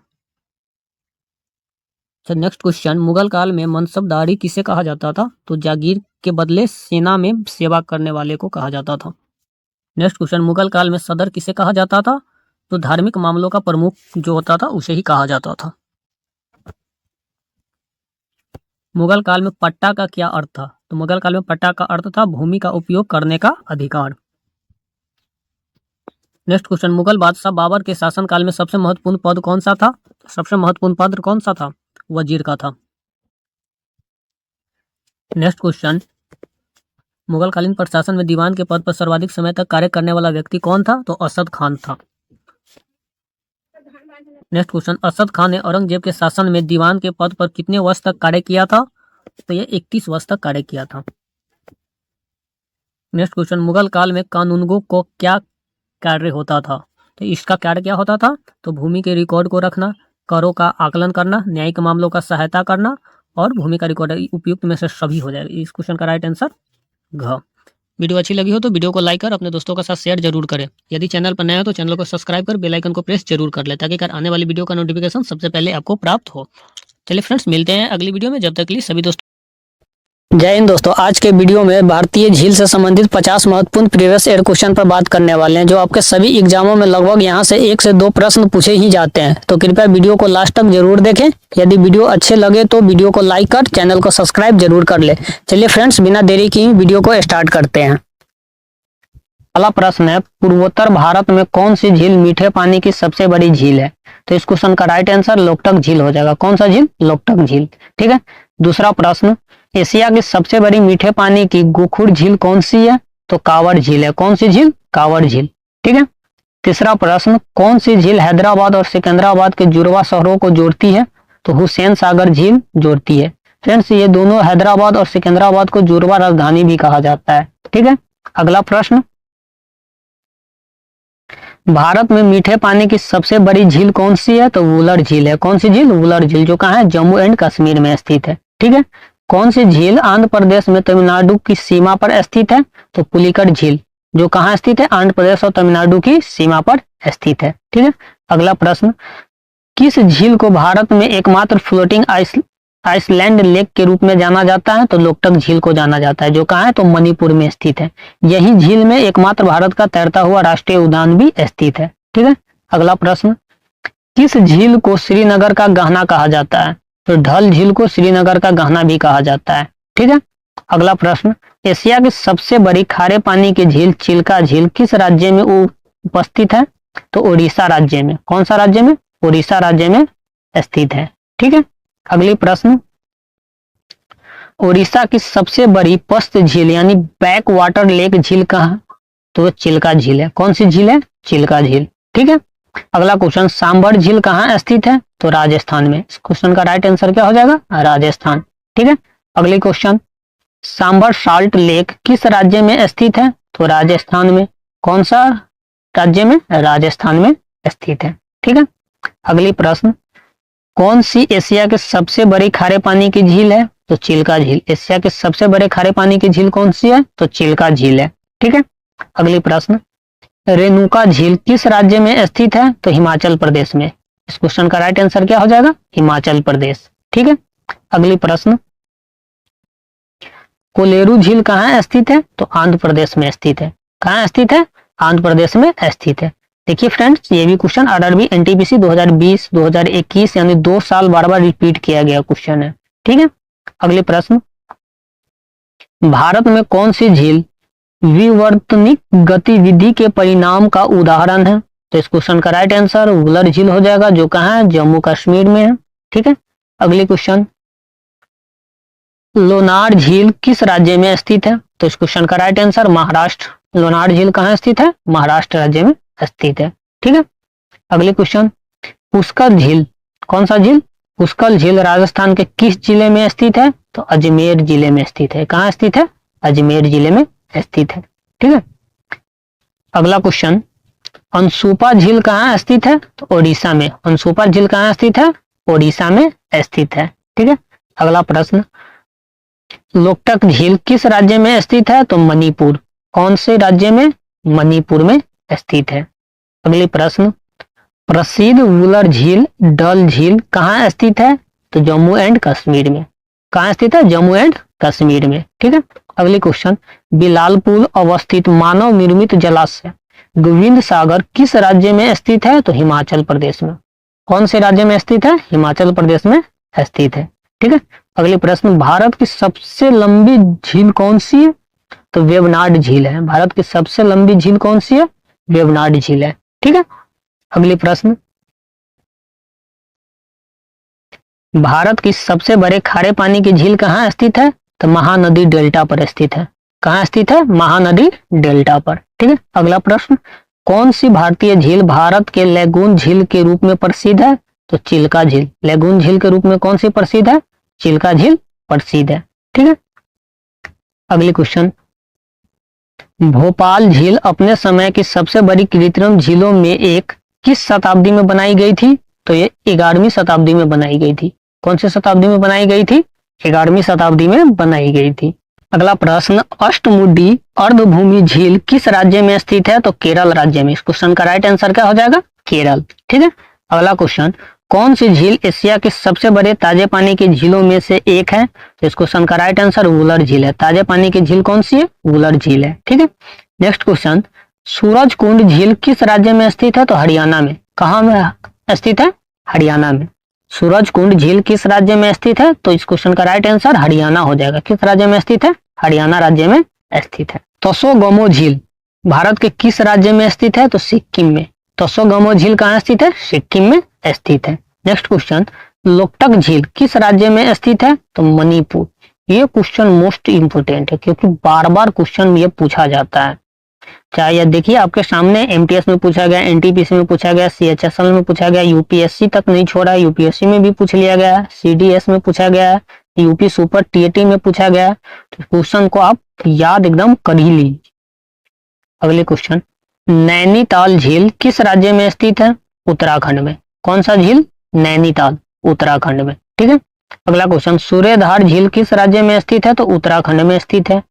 नेक्स्ट क्वेश्चन, मुगल काल में मनसबदारी किसे कहा जाता था? तो जागीर के बदले सेना में सेवा करने वाले को कहा जाता था। नेक्स्ट क्वेश्चन, मुगल काल में सदर किसे कहा जाता था? तो धार्मिक मामलों का प्रमुख जो होता था उसे ही कहा जाता था। मुगल काल में पट्टा का क्या अर्थ था? तो मुगल काल में पट्टा का अर्थ था भूमि का उपयोग करने का अधिकार। नेक्स्ट क्वेश्चन, मुगल बादशाह बाबर के शासनकाल में सबसे महत्वपूर्ण पद कौन सा था? तो सबसे महत्वपूर्ण पद कौन सा था? वजीर का था। नेक्स्ट क्वेश्चन, मुगलकालीन प्रशासन में दीवान के पद पर सर्वाधिक समय तक कार्य करने वाला व्यक्ति कौन था? तो असद खान था। नेक्स्ट क्वेश्चन, असद खान ने औरंगजेब के शासन में दीवान के पद पर कितने वर्ष तक कार्य किया था? तो ये 31 वर्ष तक कार्य किया था। नेक्स्ट क्वेश्चन, मुगल काल में कानूनगो को क्या कार्य होता था? तो इसका कार्य क्या होता था? तो भूमि के रिकॉर्ड को रखना, करों का आकलन करना, न्यायिक मामलों का सहायता करना और भूमि का रिकॉर्ड, उपयुक्त में से सभी हो जाएगा। इस क्वेश्चन का राइट आंसर घ। वीडियो अच्छी लगी हो तो वीडियो को लाइक कर अपने दोस्तों के साथ शेयर जरूर करें। यदि चैनल पर नया हो तो चैनल को सब्सक्राइब कर बेल आइकन को प्रेस जरूर कर ले ताकि आने वाली वीडियो का नोटिफिकेशन सबसे पहले आपको प्राप्त हो। चलिए फ्रेंड्स, मिलते हैं अगली वीडियो में। जब तक के लिए सभी दोस्तों जय हिंद। दोस्तों, आज के वीडियो में भारतीय झील से संबंधित 50 महत्वपूर्ण प्रीवियस ईयर क्वेश्चन पर बात करने वाले हैं, जो आपके सभी एग्जामों में लगभग यहां से 1 से 2 प्रश्न पूछे ही जाते हैं। तो कृपया वीडियो को लास्ट तक जरूर देखें। यदि वीडियो अच्छे लगे तो वीडियो को लाइक कर चैनल को सब्सक्राइब जरूर कर ले। चलिए फ्रेंड्स, बिना देरी की वीडियो को स्टार्ट करते हैं। पहला प्रश्न है, पूर्वोत्तर भारत में कौन सी झील मीठे पानी की सबसे बड़ी झील है? तो इस क्वेश्चन का राइट आंसर लोकटक झील हो जाएगा। कौन सा झील? लोकटक झील। ठीक है। दूसरा प्रश्न, एशिया की सबसे बड़ी मीठे पानी की गोखुर झील कौन सी है? तो कांवड़ झील है। कौन सी झील? कांवड़ झील। ठीक है। तीसरा प्रश्न, कौन सी झील हैदराबाद और सिकंदराबाद के जुड़वा शहरों को जोड़ती है? तो हुसैन सागर झील जोड़ती है। फ्रेंड्स, ये दोनों हैदराबाद और सिकंदराबाद को जुड़वा राजधानी भी कहा जाता है। ठीक है। अगला प्रश्न, भारत में मीठे पानी की सबसे बड़ी झील कौन सी है? तो वुलर झील है। कौन सी झील? वुलर झील, जो कहाँ है? जम्मू एंड कश्मीर में स्थित है। ठीक है। कौन सी झील आंध्र प्रदेश में तमिलनाडु की सीमा पर स्थित है? तो पुलिकट झील, जो कहाँ स्थित है? आंध्र प्रदेश और तमिलनाडु की सीमा पर स्थित है। ठीक है। अगला प्रश्न, किस झील को भारत में एकमात्र फ्लोटिंग आइसलैंड लेक के रूप में जाना जाता है? तो लोकटक झील को जाना जाता है, जो कहाँ है? तो मणिपुर में स्थित है। यही झील में एकमात्र भारत का तैरता हुआ राष्ट्रीय उद्यान भी स्थित है। ठीक है। अगला प्रश्न, किस झील को श्रीनगर का गहना कहा जाता है? तो डल झील को श्रीनगर का गहना भी कहा जाता है। ठीक है। अगला प्रश्न, एशिया की सबसे बड़ी खारे पानी की झील चिल्का झील किस राज्य में उपस्थित है? तो उड़ीसा राज्य में। कौन सा राज्य में? उड़ीसा राज्य में स्थित है। ठीक है। अगली प्रश्न, उड़ीसा की सबसे बड़ी पस्त झील यानी बैक वाटर लेक झील कहाँ? तो चिल्का झील है। कौन सी झील है? चिल्का झील। ठीक है। अगला क्वेश्चन, सांभर झील कहाँ स्थित है? तो राजस्थान में। इस क्वेश्चन का राइट आंसर क्या हो जाएगा? राजस्थान। ठीक है। अगली क्वेश्चन, सांभर साल्ट लेक किस राज्य में स्थित है? तो राजस्थान में। कौन सा राज्य में? राजस्थान में स्थित है। ठीक है। अगली प्रश्न, कौन सी एशिया के सबसे बड़ी खारे पानी की झील है? तो चिल्का झील। एशिया के सबसे बड़े खारे पानी की झील कौन सी है? तो चिल्का झील है। ठीक है। अगली प्रश्न, रेणुका झील किस राज्य में स्थित है? तो हिमाचल प्रदेश में। इस क्वेश्चन का राइट आंसर क्या हो जाएगा? हिमाचल प्रदेश। ठीक है। अगली प्रश्न, कोलेरू झील कहाँ स्थित है? तो आंध्र प्रदेश में स्थित है। कहाँ स्थित है? आंध्र प्रदेश में स्थित है। देखिए फ्रेंड्स, ये भी क्वेश्चन आरआरबी एनटीपीसी 2020 2021 यानी 2 साल बार बार रिपीट किया गया क्वेश्चन है। ठीक है। अगले प्रश्न, भारत में कौन सी झील विवर्तनिक गतिविधि के परिणाम का उदाहरण है? तो इस क्वेश्चन का राइट आंसर वुलर झील हो जाएगा, जो कहाँ है? जम्मू कश्मीर में है। ठीक है। अगले क्वेश्चन, लोनार झील किस राज्य में स्थित है? तो इस क्वेश्चन का राइट आंसर महाराष्ट्र। लोनार झील कहाँ स्थित है? महाराष्ट्र राज्य में स्थित है। ठीक है। अगले क्वेश्चन, पुष्कर झील, कौन सा झील? पुष्कर झील राजस्थान के किस जिले में स्थित है? तो अजमेर जिले में स्थित है। कहाँ स्थित है? अजमेर जिले में स्थित है। ठीक है। अगला क्वेश्चन, अनसुपा झील कहाँ स्थित है? तो ओडिशा में। अनसुपा झील कहाँ स्थित है? ओडिशा में स्थित है। ठीक है। अगला प्रश्न, लोकटक झील किस राज्य में स्थित है? तो मणिपुर। कौन से राज्य में? मणिपुर में स्थित है। अगले प्रश्न, प्रसिद्ध वुलर झील डल झील कहाँ स्थित है? तो जम्मू एंड कश्मीर में। कहाँ स्थित है? जम्मू एंड कश्मीर में। ठीक है। अगली क्वेश्चन, बिलालपुर अवस्थित मानव निर्मित जलाशय गोविंद सागर किस राज्य में स्थित है? तो हिमाचल प्रदेश में। कौन से राज्य में स्थित है? हिमाचल प्रदेश में स्थित है। ठीक है। अगले प्रश्न, भारत की सबसे लंबी झील कौन सी है? तो वेवनाड झील है। भारत की सबसे लंबी झील कौन सी है? वेवनाड झील है। ठीक है। अगले प्रश्न, भारत की सबसे बड़े खारे पानी की झील कहाँ स्थित है? तो महानदी डेल्टा पर स्थित है। कहाँ स्थित है? महानदी डेल्टा पर। ठीक है। अगला प्रश्न, कौन सी भारतीय झील भारत के लेगून झील के रूप में प्रसिद्ध है? तो चिल्का झील। लेगून झील के रूप में कौन सी प्रसिद्ध है? चिल्का झील प्रसिद्ध है। ठीक है। अगली क्वेश्चन, भोपाल झील अपने समय की सबसे बड़ी कृत्रिम झीलों में एक किस शताब्दी में बनाई गई थी? तो ये 11वीं शताब्दी में बनाई गई थी। कौन सी शताब्दी में बनाई गई थी? 11वीं शताब्दी में बनाई गई थी। अगला प्रश्न, अष्टमुडी अर्धभूमि झील किस राज्य में स्थित है? तो केरल राज्य में। इस क्वेश्चन का राइट आंसर क्या हो जाएगा? केरल। ठीक है। अगला क्वेश्चन, कौन सी झील एशिया के सबसे बड़े ताजे पानी की झीलों में से एक है? तो इस क्वेश्चन का राइट आंसर वुलर झील है। ताजे पानी की झील कौन सी है? वुलर झील है। ठीक है। नेक्स्ट क्वेश्चन, सूरजकुंड झील किस राज्य में स्थित है? तो हरियाणा में। कहाँ में स्थित है? हरियाणा में। सूरजकुंड झील किस राज्य में स्थित है? तो इस क्वेश्चन का राइट आंसर हरियाणा हो जाएगा। किस राज्य में स्थित है? हरियाणा राज्य में स्थित है। तसोगमो झील भारत के किस राज्य में स्थित है? तो सिक्किम में। तसोगमो झील कहाँ स्थित है? सिक्किम में स्थित है। नेक्स्ट क्वेश्चन, लोकटक झील किस राज्य में स्थित है? तो मणिपुर। ये क्वेश्चन मोस्ट इंपोर्टेंट है क्योंकि बार बार क्वेश्चन ये पूछा जाता है। चाहे यह देखिए आपके सामने एमटीएस में पूछा गया, एनटीपीसी में पूछा गया, सीएचएसएल में पूछा गया, यूपीएससी तक नहीं छोड़ा, यूपीएससी में भी पूछ लिया गया, सीडीएस में पूछा गया, यूपी सुपर टीएटी में पूछा गया। तो क्वेश्चन को आप याद एकदम कर ही लीजिए। अगले क्वेश्चन, नैनीताल झील किस राज्य में स्थित है? उत्तराखंड में। कौन सा झील? नैनीताल, उत्तराखंड में। ठीक है। अगला क्वेश्चन, सूर्यधार झील किस राज्य में स्थित है? तो उत्तराखंड में स्थित है।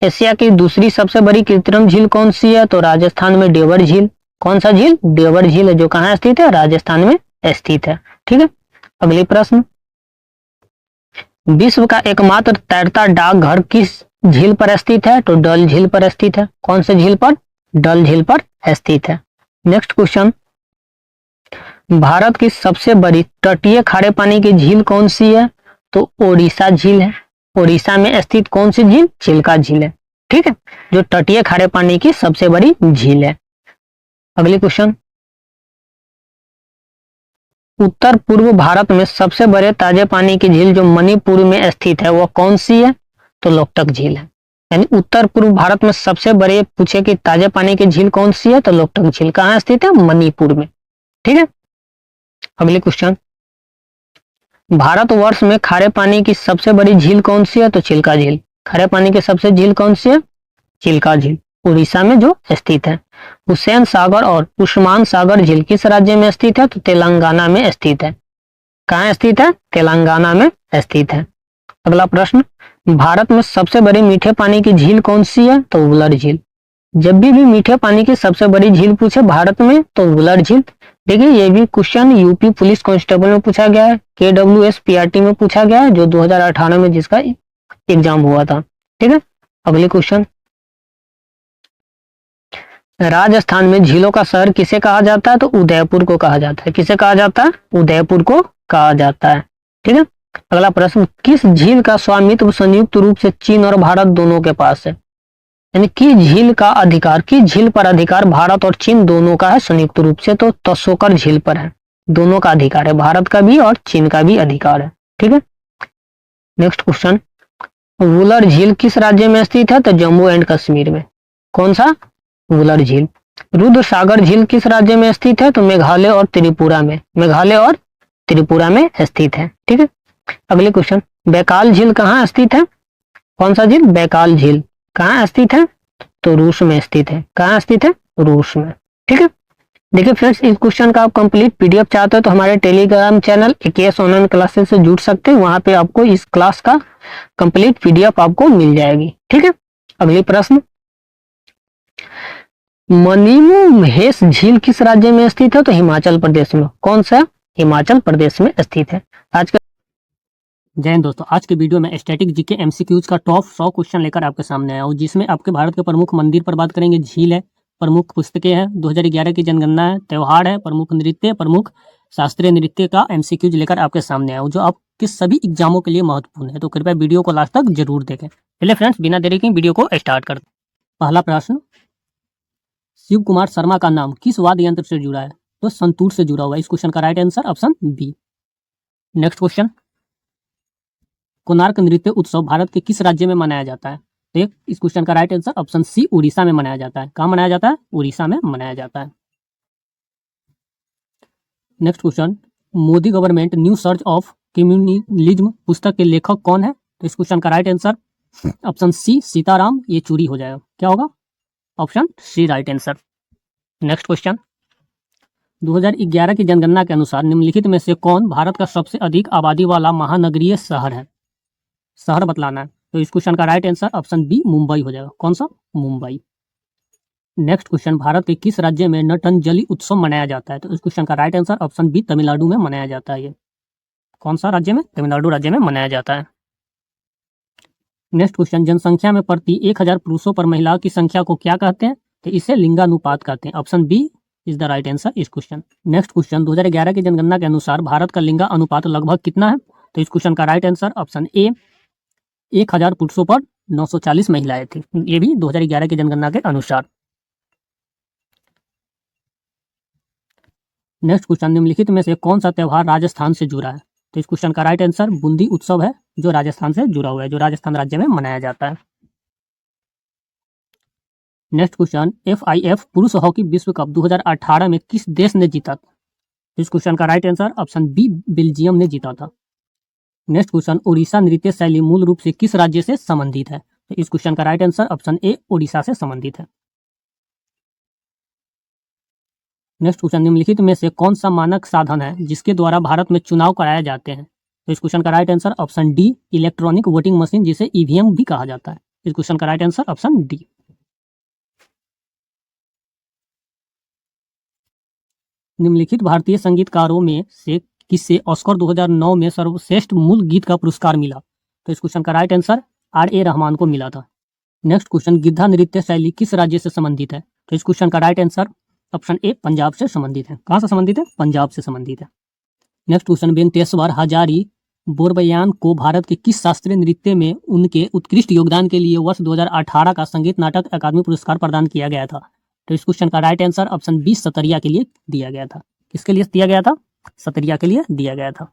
एशिया की दूसरी सबसे बड़ी कृत्रिम झील कौन सी है? तो राजस्थान में डेवर झील। कौन सा झील? डेवर झील है, जो कहाँ स्थित है? राजस्थान में स्थित है। ठीक है। अगली प्रश्न, विश्व का एकमात्र तैरता डाकघर किस झील पर स्थित है? तो डल झील पर स्थित है। कौन से झील पर? डल झील पर स्थित है। नेक्स्ट क्वेश्चन, भारत की सबसे बड़ी तटीय खारे पानी की झील कौन सी है? तो ओडिशा झील है। ओडिशा में स्थित कौन सी झील? चिल्का झील है। ठीक है। जो तटीय खारे पानी की सबसे बड़ी झील है। अगली क्वेश्चन, उत्तर पूर्व भारत में सबसे बड़े ताजे पानी की झील जो मणिपुर में स्थित है वह कौन सी है? तो लोकटक झील है। यानी उत्तर पूर्व भारत में सबसे बड़े पूछे कि ताजे पानी की झील कौन सी है? तो लोकटक झील। कहाँ स्थित है? मणिपुर में। ठीक है। अगली क्वेश्चन, भारतवर्ष में खारे पानी की सबसे बड़ी झील कौन सी है? तो चिल्का झील। खारे पानी की सबसे झील कौन सी है? चिल्का झील, उड़ीसा में जो स्थित है। हुसैन सागर और उस्मान सागर झील किस राज्य में स्थित है? तो तेलंगाना में स्थित है। कहाँ स्थित है? तेलंगाना में स्थित है। अगला प्रश्न, भारत में सबसे बड़ी मीठे पानी की झील कौन सी है? तो वुलर झील। जब भी मीठे पानी की सबसे बड़ी झील पूछे भारत में तो वुलर झील। देखिए ये भी क्वेश्चन यूपी पुलिस कांस्टेबल में पूछा गया है, KWS PRT में पूछा गया है, जो 2018 में जिसका एग्जाम हुआ था। ठीक है। अगले क्वेश्चन, राजस्थान में झीलों का शहर किसे कहा जाता है? तो उदयपुर को कहा जाता है। किसे कहा जाता है? उदयपुर को कहा जाता है। ठीक है। अगला प्रश्न, किस झील का स्वामित्व संयुक्त रूप से चीन और भारत दोनों के पास है? यानी कि झील का अधिकार, की झील पर अधिकार भारत और चीन दोनों का है संयुक्त रूप से? तो तसोकर झील पर है। दोनों का अधिकार है, भारत का भी और चीन का भी अधिकार है। ठीक है। नेक्स्ट क्वेश्चन, वुलर झील किस राज्य में स्थित है? तो जम्मू एंड कश्मीर में। कौन सा? वुलर झील। रुद्र सागर झील किस राज्य में स्थित है? तो मेघालय और त्रिपुरा में। मेघालय और त्रिपुरा में स्थित है। ठीक है। अगले क्वेश्चन, बैकाल झील कहाँ स्थित है? कौन सा झील? बैकाल झील। कहाँ स्थित है? तो रूस में स्थित है। कहाँ स्थित है? रूस में। ठीक है। देखिए फ्रेंड्स, इस क्वेश्चन का आप कंप्लीट PDF चाहते हो तो हमारे Telegram channel AKS online classes से जुड़ सकते हैं। वहां पे आपको इस क्लास का कंप्लीट PDF आपको मिल जाएगी। ठीक है। अगली प्रश्न, मनीमू महेश झील किस राज्य में स्थित है? तो हिमाचल प्रदेश में। कौन सा? हिमाचल प्रदेश में स्थित है। आज का जय हिंद दोस्तों, आज के वीडियो में स्टैटिक जीके एमसीक्यूज का टॉप 100 क्वेश्चन लेकर आपके सामने आया हूँ, जिसमें आपके भारत के प्रमुख मंदिर पर बात करेंगे, झील है, प्रमुख पुस्तकें हैं, 2011 की जनगणना है, त्योहार है, प्रमुख नृत्य, प्रमुख शास्त्रीय नृत्य का एमसीक्यूज लेकर आपके सामने आया हूँ, जो आपके सभी एग्जामों के लिए महत्वपूर्ण है। तो कृपया वीडियो को लास्ट तक जरूर देखें। चलिए फ्रेंड्स, बिना देरी के वीडियो को स्टार्ट करते हैं। पहला प्रश्न, शिव कुमार शर्मा का नाम किस वाद्य यंत्र से जुड़ा है? तो संतूर से जुड़ा हुआ है। इस क्वेश्चन का right answer option B. Next question, Konark नृत्य उत्सव भारत के किस राज्य में मनाया जाता है? तो इस क्वेश्चन का right answer option C, Odisha में मनाया जाता है। कहाँ मनाया जाता है? उड़ीसा में मनाया जाता है। Next question, Modi government new search of communalism पुस्तक के लेखक कौन है? तो इस क्वेश्चन का right answer option C, Sitaram. Yechury हो जाएगा, क्या होगा? Option C right answer. Next question, 2011 की जनगणना के अनुसार निम्नलिखित में से कौन भारत का सबसे अधिक आबादी वाला महानगरीय शहर है? शहर बतलाना है। तो इस क्वेश्चन का right answer option B, Mumbai हो जाएगा। कौन सा? मुंबई। नेक्स्ट क्वेश्चन, भारत के किस राज्य में नटंजलि उत्सव मनाया जाता है? तो इस क्वेश्चन का right answer option B, Tamil Nadu में मनाया जाता है। ये कौन सा राज्य में? तमिलनाडु राज्य में मनाया जाता है। नेक्स्ट क्वेश्चन, जनसंख्या में प्रति 1000 पुरुषों पर महिलाओं की संख्या को क्या कहते हैं? तो इसे लिंगानुपात कहते हैं। Option B is the right answer इस क्वेश्चन। नेक्स्ट क्वेश्चन, 2011 की जनगणना के अनुसार भारत का लिंगा अनुपात लगभग कितना है? तो इस क्वेश्चन का राइट आंसर ऑप्शन ए, 1000 पुरुषों पर 940 महिलाएं थी। ये भी 2011 की जनगणना के अनुसार। नेक्स्ट क्वेश्चन, निम्नलिखित में से कौन सा त्योहार राजस्थान से जुड़ा है? तो इस क्वेश्चन का राइट आंसर बूंदी उत्सव है, जो राजस्थान से जुड़ा हुआ है, जो राजस्थान राज्य में मनाया जाता है। नेक्स्ट क्वेश्चन, FIF पुरुष हॉकी विश्व कप 2018 में किस देश ने जीता था? इस क्वेश्चन का right answer option B, Belgium ने जीता था। नेक्स्ट क्वेश्चन, उड़ीसा नृत्य शैली मूल रूप से किस राज्य से संबंधित है? तो इस क्वेश्चन का राइट आंसर ऑप्शन ए, उड़ीसा से संबंधित है। नेक्स्ट क्वेश्चन, निम्नलिखित में से कौन सा मानक साधन है जिसके द्वारा भारत में चुनाव कराए जाते हैं? तो इस क्वेश्चन का right answer option D, electronic voting machine, जिसे ईवीएम भी कहा जाता है। इस क्वेश्चन का राइट आंसर ऑप्शन डी। निम्नलिखित भारतीय संगीतकारों में से किसे ऑस्कर 2009 में सर्वश्रेष्ठ मूल गीत का पुरस्कार मिला? तो इस क्वेश्चन का राइट आंसर RA रहमान को मिला था। नेक्स्ट क्वेश्चन, गिद्धा नृत्य शैली किस राज्य से संबंधित है? तो इस क्वेश्चन का राइट आंसर ऑप्शन ए, पंजाब से संबंधित है। कहाँ से संबंधित है? पंजाब से संबंधित है। नेक्स्ट क्वेश्चन, वेंकटेश्वर हजारी बोरबयान को भारत के किस शास्त्रीय नृत्य में उनके उत्कृष्ट योगदान के लिए वर्ष 2018 का संगीत नाटक अकादमी पुरस्कार प्रदान किया गया था? तो इस क्वेश्चन का राइट आंसर ऑप्शन बी, सतरिया के लिए दिया गया था। किसके लिए दिया गया था? सतरिया के लिए दिया गया था।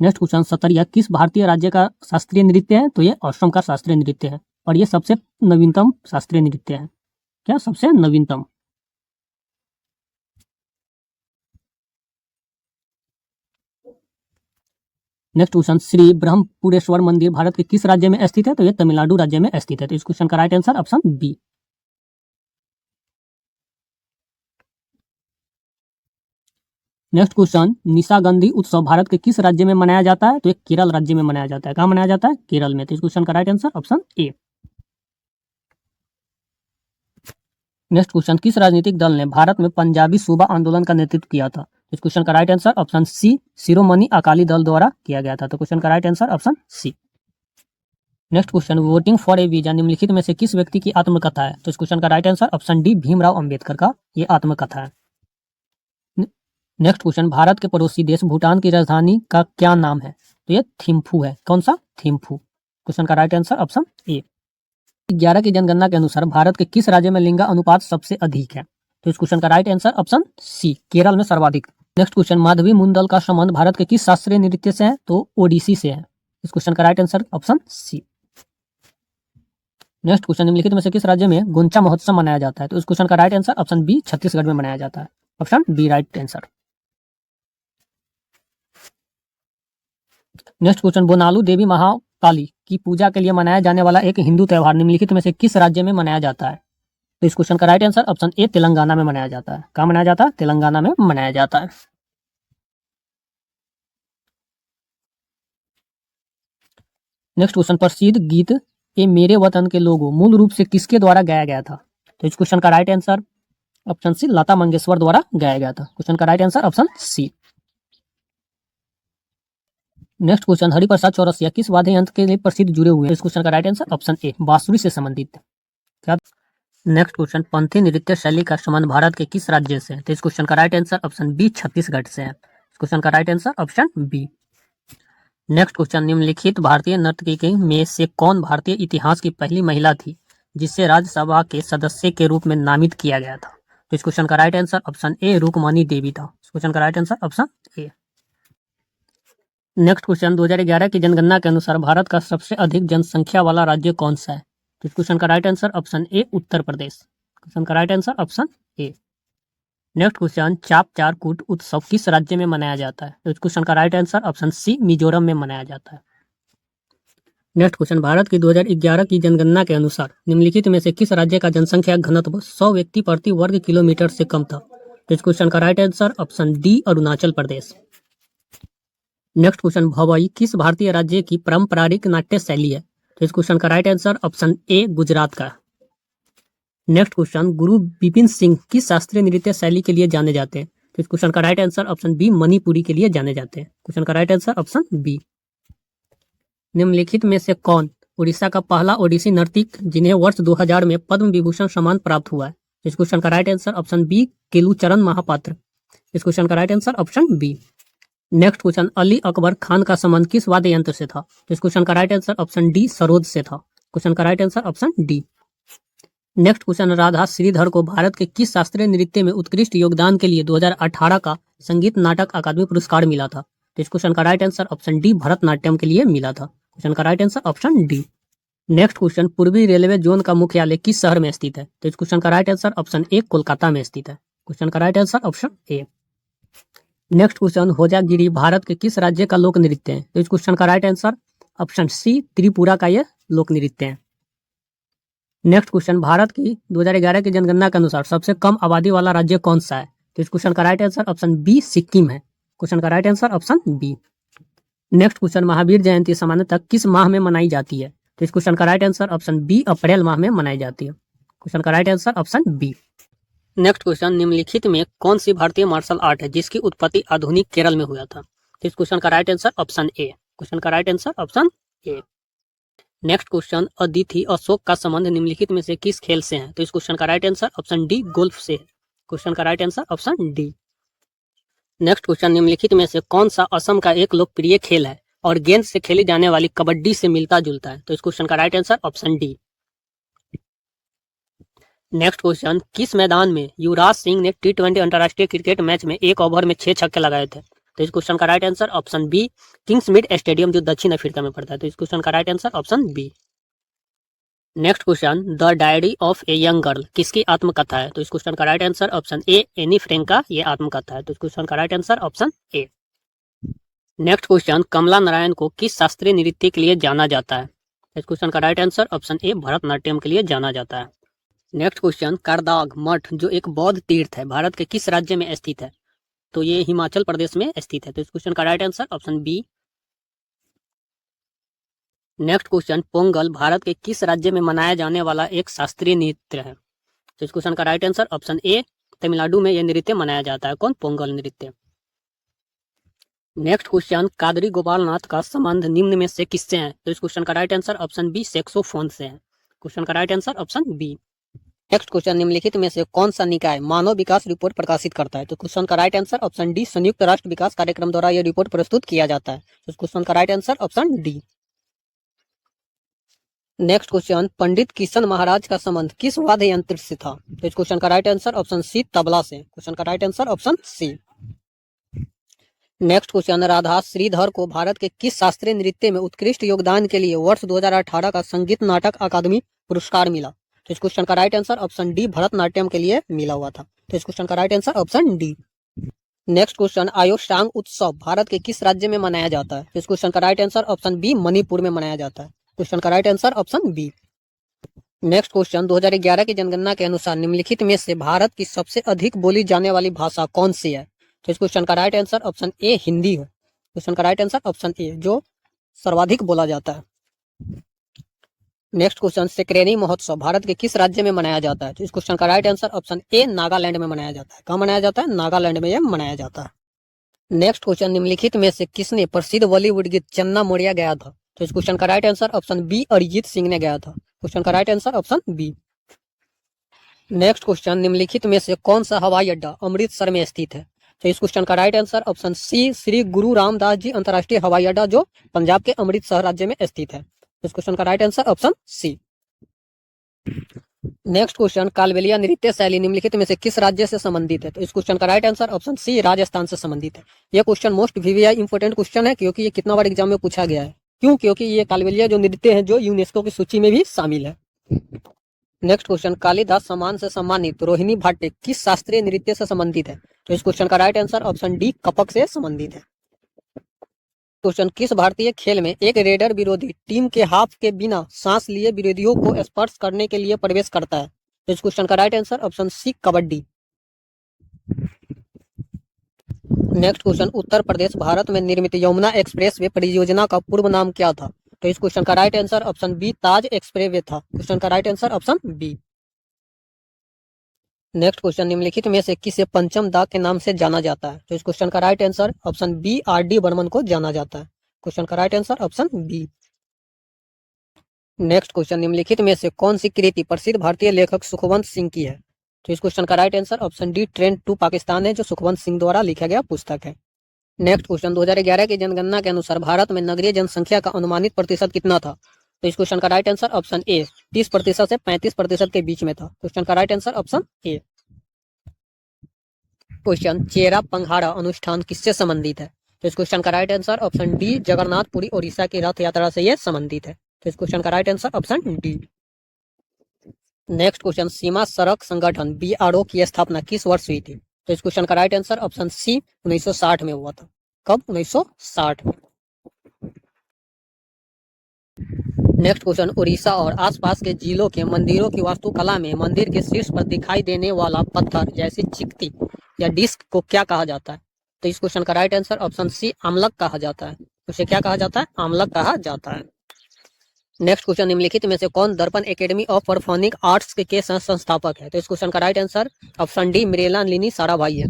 नेक्स्ट क्वेश्चन, सतरिया किस भारतीय राज्य का शास्त्रीय नृत्य है? तो ये असम का शास्त्रीय नृत्य है, और ये सबसे नवीनतम शास्त्रीय नृत्य है। क्या? सबसे नवीनतम। नेक्स्ट क्वेश्चन, श्री ब्रह्मपुरेश्वर मंदिर भारत के किस राज्य में स्थित है? तो ये तमिलनाडु राज्य में स्थित है। तो इस क्वेश्चन का right answer option B. Next question, Nishagandhi उत्सव भारत के किस राज्य में मनाया जाता है? तो ये केरल राज्य में मनाया जाता है। कहाँ मनाया जाता है? केरल में। तो इस क्वेश्चन का right answer option A. Next question, किस राजनीतिक दल ने भारत में पंजाबी सूबा आंदोलन का नेतृत्व किया था? इस क्वेश्चन का right answer option C, Shiromani Akali Dal द्वारा किया गया था। तो क्वेश्चन का right answer option C. Next question, voting for a visa निम्नलिखित में से किस व्यक्ति की आत्मकथा है? तो इस क्वेश्चन का right answer option D, Bhimrao Ambedkar का ये आत्मकथा है। नेक्स्ट क्वेश्चन, भारत के पड़ोसी देश भूटान की राजधानी का क्या नाम है? तो ये थिम्फू है। कौन सा? थिम्फू। क्वेश्चन का राइट आंसर ऑप्शन ए। 11 की जनगणना के अनुसार भारत के किस राज्य में लिंगा अनुपात सबसे अधिक है? तो इस क्वेश्चन का right answer option C, Kerala में सर्वाधिक। नेक्स्ट क्वेश्चन, माधवी मुंदल का संबंध भारत के किस शास्त्रीय नृत्य से है? तो ओडिसी से है। इस क्वेश्चन का right answer option C. Next question, निम्नलिखित में से किस राज्य में गोंचा महोत्सव मनाया जाता है? तो इस क्वेश्चन का right answer option B, Chhattisgarh में मनाया जाता है। Option B right answer. Next question, Bonalu देवी महाकाली की पूजा के लिए मनाया जाने वाला एक हिंदू त्योहार निम्नलिखित में से किस राज्य में मनाया जाता है? तो इस क्वेश्चन का राइट आंसर ऑप्शन ए, तेलंगाना में मनाया जाता है। कहाँ मनाया जाता है? तेलंगाना में मनाया जाता है। नेक्स्ट क्वेश्चन, प्रसिद्ध गीत ए मेरे वतन के लोगों मूल रूप से किसके द्वारा गाया गया था? तो इस क्वेश्चन का right answer option C, Lata Mangeshkar द्वारा गाया गया था। क्वेश्चन का right answer option C. Next question, Hariprasad Chaurasia किस वाद्य यंत्र के लिए प्रसिद्ध जुड़े हुए हैं? इस क्वेश्चन का राइट आंसर ऑप्शन ए, बांसुरी से संबंधित। क्या? नेक्स्ट क्वेश्चन, पंथी नृत्य शैली का संबंध भारत के किस राज्य से है? तो इस क्वेश्चन का right answer option B, Chhattisgarh से है। इस क्वेश्चन का right answer option B. Next question, निम्नलिखित भारतीय नर्तकी में से कौन भारतीय इतिहास की पहली महिला थी जिसे राज्यसभा के सदस्य के रूप में नामित किया गया था? तो इस क्वेश्चन का right answer option A, Rukmini Devi था। इस क्वेश्चन का right answer option A. Next question, 2011 की जनगणना के अनुसार भारत का सबसे अधिक जनसंख्या वाला राज्य कौन सा है? तो इस क्वेश्चन का right answer option A, Uttar Pradesh. Question का right answer option A. Next question, Chapchar कूट उत्सव किस राज्य में मनाया जाता है? तो इस क्वेश्चन का right answer option C, Mizoram में मनाया जाता है। नेक्स्ट क्वेश्चन, भारत की 2011 की जनगणना के अनुसार निम्नलिखित में से किस राज्य का जनसंख्या घनत्व 100 व्यक्ति प्रति वर्ग किलोमीटर से कम था? तो इस क्वेश्चन का right answer option D, Arunachal Pradesh. Next question, Bhavai किस भारतीय राज्य की पारंपरिक नाट्य शैली है? तो इस क्वेश्चन का right answer option A, Gujarat का। नेक्स्ट क्वेश्चन, गुरु बिपिन सिंह किस शास्त्रीय नृत्य शैली के लिए जाने जाते हैं? तो इस क्वेश्चन का right answer option B, Manipuri के लिए जाने जाते हैं। क्वेश्चन का राइट आंसर ऑप्शन बी। निम्नलिखित में से कौन उड़ीसा का पहला ओडिसी नर्तक जिन्हें वर्ष 2000 में पद्म विभूषण सम्मान प्राप्त हुआ है? इस क्वेश्चन का right answer option B, Kelucharan Mahapatra. इस क्वेश्चन का right answer option B. Next question, Ali Akbar Khan का संबंध किस वाद्य यंत्र से था? तो इस क्वेश्चन का right answer option D, sarod से था। क्वेश्चन का right answer option D. Next question, Radha Sridhar को भारत के किस शास्त्रीय नृत्य में उत्कृष्ट योगदान के लिए 2018 का संगीत नाटक अकादमी पुरस्कार मिला था? तो इस क्वेश्चन का right answer option D, Bharatanatyam के लिए मिला था। क्वेश्चन का right answer option D. Next question, पूर्वी रेलवे जोन का मुख्यालय किस शहर में स्थित है? तो इस क्वेश्चन का राइट आंसर ऑप्शन ए, कोलकाता में स्थित है। क्वेश्चन का right answer option A. Next question, Hojagiri Bharat के किस राज्य का लोक नृत्य है? तो इस क्वेश्चन का right answer option C, Tripura का यह लोक नृत्य है। नेक्स्ट क्वेश्चन, भारत की 2011 की जनगणना के अनुसार सबसे कम आबादी वाला राज्य कौन सा है? तो इस क्वेश्चन का right answer option B, Sikkim है। क्वेश्चन का right answer option B. Next question, Mahavir Jayanti सामान्यतः किस माह में मनाई जाती है? तो इस क्वेश्चन का right answer option B, April माह में मनाई जाती है। क्वेश्चन का right answer option B. Next question, निम्नलिखित में कौन सी भारतीय मार्शल आर्ट है जिसकी उत्पत्ति आधुनिक केरल में हुआ था? तो इस क्वेश्चन का right answer option A. Question का right answer option A. Next question, Aditi Ashok का संबंध निम्नलिखित में से किस खेल से है? तो इस क्वेश्चन का right answer option D, golf से है। क्वेश्चन का right answer option D. Next question, निम्नलिखित में से कौन सा असम का एक लोकप्रिय खेल है और गेंद से खेली जाने वाली कबड्डी से मिलता जुलता है? तो इस क्वेश्चन का right answer option D. Next question, किस मैदान में युवराज सिंह ने T20 अंतर्राष्ट्रीय क्रिकेट मैच में एक ओवर में 6 छक्के लगाए थे? तो इस क्वेश्चन का right answer option B, Kingsmead stadium जो दक्षिण अफ्रीका में पड़ता है। तो इस क्वेश्चन का right answer option B. Next question, the diary of a young girl किसकी आत्मकथा है? तो इस क्वेश्चन का right answer option A, Anne Frank का ये आत्मकथा है। तो इस क्वेश्चन का right answer option A. Next question, Kamala Narayan को किस शास्त्रीय नृत्य के लिए जाना जाता है? इस क्वेश्चन का राइट आंसर ऑप्शन ए, भरतनाट्यम के लिए जाना जाता है। नेक्स्ट क्वेश्चन, कारदाग मठ जो एक बौद्ध तीर्थ है भारत के किस राज्य में स्थित है? तो ये हिमाचल प्रदेश में स्थित है। तो इस क्वेश्चन का right answer option B. Next question, Pongal Bharat के किस राज्य में मनाया जाने वाला एक शास्त्रीय नृत्य है? तो इस क्वेश्चन का राइट आंसर ऑप्शन ए, तमिलनाडु में यह नृत्य मनाया जाता है। कौन? पोंगल नृत्य। नेक्स्ट क्वेश्चन, कादरी गोपालनाथ का संबंध निम्न में से किससे है? तो इस क्वेश्चन का right answer option B, saxophone से है। क्वेश्चन का right answer option B. Next question, निम्नलिखित में से कौन सा निकाय मानव विकास रिपोर्ट प्रकाशित करता है? तो क्वेश्चन का राइट आंसर ऑप्शन डी, संयुक्त राष्ट्र विकास कार्यक्रम द्वारा यह रिपोर्ट प्रस्तुत किया जाता है। तो क्वेश्चन का right answer option D. Next question, Pandit Kishan Maharaj का संबंध किस वाद्य यंत्र से था? तो इस क्वेश्चन का right answer option C, tabla से। क्वेश्चन का right answer option C. Next question, Radha Sridhar को भारत के किस शास्त्रीय नृत्य में उत्कृष्ट योगदान के लिए वर्ष 2018 का संगीत नाटक अकादमी पुरस्कार मिला? तो इस क्वेश्चन का right answer option D, Bharatanatyam के लिए मिला हुआ था। तो इस क्वेश्चन का right answer option D. Next question, Ayoshang उत्सव भारत के किस राज्य में मनाया जाता है? तो इस क्वेश्चन का right answer option B, Manipur में मनाया जाता है। क्वेश्चन का right answer option B. Next question, 2011 की जनगणना के अनुसार निम्नलिखित में से भारत की सबसे अधिक बोली जाने वाली भाषा कौन सी है? तो इस क्वेश्चन का राइट आंसर ऑप्शन ए, हिंदी है। क्वेश्चन का राइट आंसर ऑप्शन ए, जो सर्वाधिक बोला जाता है। नेक्स्ट क्वेश्चन, सेक्रेनी महोत्सव भारत के किस राज्य में मनाया जाता है? तो इस क्वेश्चन का राइट आंसर ऑप्शन ए, नागालैंड में मनाया जाता है। कहाँ मनाया जाता है? नागालैंड में यह मनाया जाता है। नेक्स्ट क्वेश्चन, निम्नलिखित में से किसने प्रसिद्ध बॉलीवुड गीत चन्ना मोड़िया गाया था? तो इस क्वेश्चन का right answer option B Arijit Singh ने गाया था। क्वेश्चन का right answer option B. Next question, निम्नलिखित में से कौन सा हवाई अड्डा अमृतसर में स्थित है? तो इस क्वेश्चन का right answer option C Shri Guru Ramdas जी अंतर्राष्ट्रीय हवाई अड्डा, जो पंजाब के अमृतसर राज्य में स्थित है। इस क्वेश्चन का right answer option C. Next question, Kalbelia नृत्य शैली निम्नलिखित में से किस राज्य से संबंधित है? तो इस क्वेश्चन का right answer option C Rajasthan से संबंधित है। यह question most VVI important question है, क्योंकि ये कितना बार एग्जाम में पूछा गया है। क्यों? क्योंकि ये कालबेलिया जो नृत्य है जो यूनेस्को की सूची में भी शामिल है। नेक्स्ट क्वेश्चन, कालिदास सम्मान से सम्मानित रोहिणी भाट्टे किस शास्त्रीय नृत्य से संबंधित है? तो इस क्वेश्चन का राइट आंसर ऑप्शन डी कपक से संबंधित है। क्वेश्चन, किस भारतीय खेल में एक रेडर विरोधी टीम के हाफ के बिना सांस लिए विरोधियों को स्पर्श करने के लिए प्रवेश करता है? तो इस क्वेश्चन का right answer option C kabaddi. Next question, Uttar Pradesh Bharat में निर्मित यमुना एक्सप्रेस वे परियोजना का पूर्व नाम क्या था? तो इस क्वेश्चन का right answer option B Taj expressway था। क्वेश्चन का right answer option B. Next question, निम्नलिखित में से किसे पंचम दा के नाम से जाना जाता है? तो इस क्वेश्चन का right answer option B R D Burman को जाना जाता है। क्वेश्चन का right answer option B. Next question, निम्नलिखित में से कौन सी कृति प्रसिद्ध भारतीय लेखक सुखवंत सिंह की है? तो इस क्वेश्चन का right answer option D train to Pakistan है, जो सुखवंत सिंह द्वारा लिखा गया पुस्तक है। नेक्स्ट क्वेश्चन, 2011 की जनगणना के अनुसार भारत में नगरीय जनसंख्या का अनुमानित प्रतिशत कितना था? तो इस क्वेश्चन का राइट आंसर ऑप्शन ए 30% से 35% के बीच में था। क्वेश्चन का right answer option A. Question, Chhera Panhara अनुष्ठान किससे संबंधित है? तो इस क्वेश्चन का right answer option D Jagannathpuri Odisha की रथ यात्रा से यह संबंधित है। तो इस क्वेश्चन का right answer option D. Next question, सीमा सड़क संगठन बीआरओ की स्थापना किस वर्ष हुई थी? तो इस क्वेश्चन का राइट आंसर ऑप्शन सी 1960 में हुआ था। कब? 1960 में। नेक्स्ट क्वेश्चन, उड़ीसा और आसपास के जिलों के मंदिरों की वास्तुकला में मंदिर के शीर्ष पर दिखाई देने वाला पत्थर जैसे चिकती या डिस्क को क्या कहा जाता है? तो इस क्वेश्चन का राइट आंसर ऑप्शन सी आमलक कहा जाता है। उसे क्या कहा जाता है? आमलक कहा जाता है। नेक्स्ट क्वेश्चन, निम्नलिखित में से कौन दर्पण एकेडमी ऑफ परफॉर्मिंग आर्ट्स के संस्थापक है? तो इस क्वेश्चन का राइट आंसर ऑप्शन डी मिरेला लिनी साराभाई है।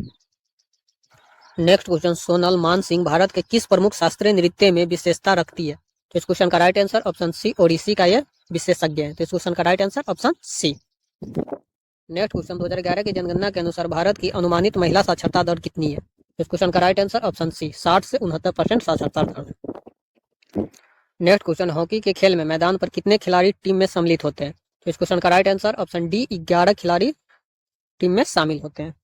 नेक्स्ट क्वेश्चन, सोनल मान सिंह भारत के किस प्रमुख शास्त्रीय नृत्य में विशेषता रखती है? तो इस क्वेश्चन का right answer option C Odissi का यह विशेषज्ञ है। तो इस क्वेश्चन का right answer option C. Next question, 2011 की जनगणना के अनुसार भारत की अनुमानित महिला साक्षरता दर कितनी है? तो इस क्वेश्चन का राइट आंसर ऑप्शन सी 60 से 69% साक्षरता दर है। नेक्स्ट क्वेश्चन, हॉकी के खेल में मैदान पर कितने खिलाड़ी टीम में सम्मिलित होते हैं? तो इस क्वेश्चन का राइट आंसर ऑप्शन डी 11 खिलाड़ी टीम में शामिल होते हैं।